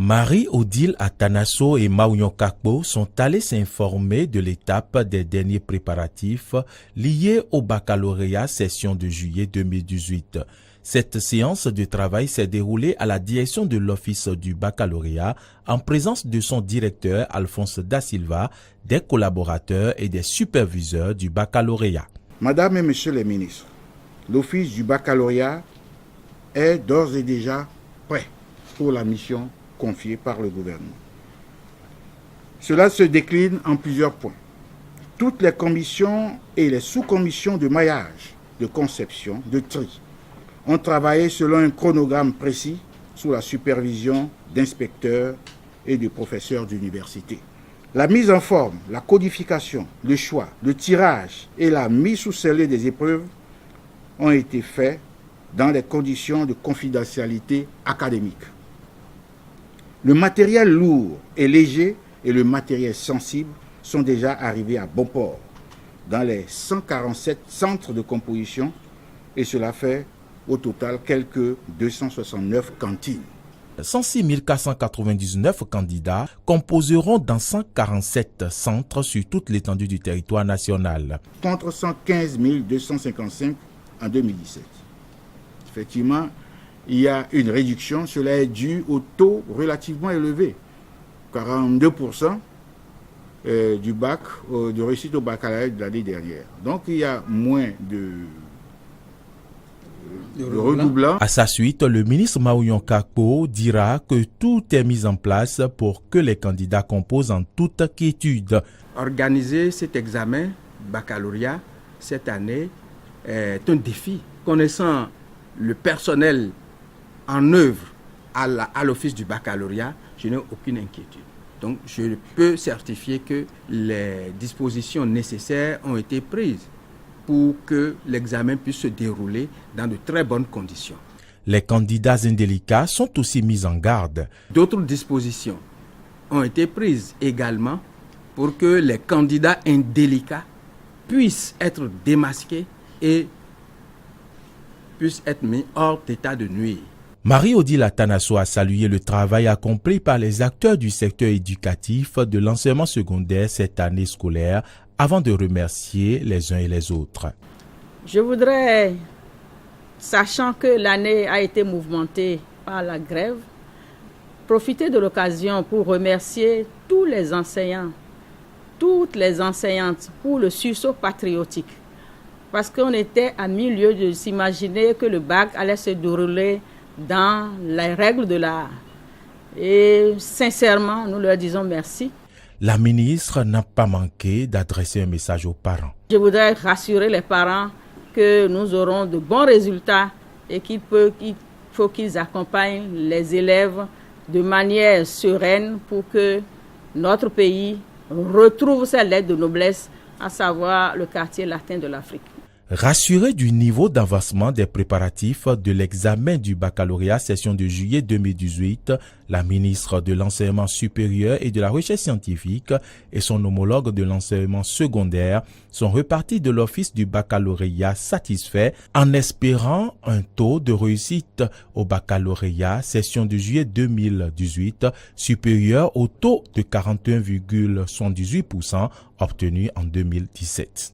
Marie-Odile Atanasso et Maounion Kakpo sont allés s'informer de l'étape des derniers préparatifs liés au baccalauréat session de juillet 2018. Cette séance de travail s'est déroulée à la direction de l'Office du baccalauréat en présence de son directeur Alphonse Da Silva, des collaborateurs et des superviseurs du baccalauréat. Madame et Monsieur les ministres, l'Office du baccalauréat est d'ores et déjà prêt pour la mission confiée par le gouvernement. Cela se décline en plusieurs points. Toutes les commissions et les sous-commissions de maillage, de conception, de tri ont travaillé selon un chronogramme précis sous la supervision d'inspecteurs et de professeurs d'université. La mise en forme, la codification, le choix, le tirage et la mise sous scellé des épreuves ont été faits dans les conditions de confidentialité académique. Le matériel lourd et léger et le matériel sensible sont déjà arrivés à bon port dans les 147 centres de composition et cela fait au total quelques 269 cantines. 106 499 candidats composeront dans 147 centres sur toute l'étendue du territoire national. Contre 115 255 en 2017. Effectivement, il y a une réduction, cela est dû au taux relativement élevé, 42% du bac, de réussite au baccalauréat de l'année dernière. Donc il y a moins de redoublants. À sa suite, le ministre Maounion Kakpo dira que tout est mis en place pour que les candidats composent en toute quiétude. Organiser cet examen baccalauréat cette année est un défi. Connaissant le personnel en œuvre à l'office du baccalauréat, je n'ai aucune inquiétude. Donc, je peux certifier que les dispositions nécessaires ont été prises pour que l'examen puisse se dérouler dans de très bonnes conditions. Les candidats indélicats sont aussi mis en garde. D'autres dispositions ont été prises également pour que les candidats indélicats puissent être démasqués et puissent être mis hors d'état de nuire. Marie-Odile Atanasso a salué le travail accompli par les acteurs du secteur éducatif de l'enseignement secondaire cette année scolaire avant de remercier les uns et les autres. Je voudrais, sachant que l'année a été mouvementée par la grève, profiter de l'occasion pour remercier tous les enseignants, toutes les enseignantes pour le sursaut patriotique. Parce qu'on était à milieu de s'imaginer que le bac allait se dérouler dans les règles de l'art. Et sincèrement, nous leur disons merci. La ministre n'a pas manqué d'adresser un message aux parents. Je voudrais rassurer les parents que nous aurons de bons résultats et qu'il faut qu'ils accompagnent les élèves de manière sereine pour que notre pays retrouve sa lettre de noblesse, à savoir le quartier latin de l'Afrique. Rassuré du niveau d'avancement des préparatifs de l'examen du baccalauréat session de juillet 2018, la ministre de l'Enseignement supérieur et de la Recherche scientifique et son homologue de l'enseignement secondaire sont repartis de l'office du baccalauréat satisfait en espérant un taux de réussite au baccalauréat session de juillet 2018 supérieur au taux de 41,78% obtenu en 2017.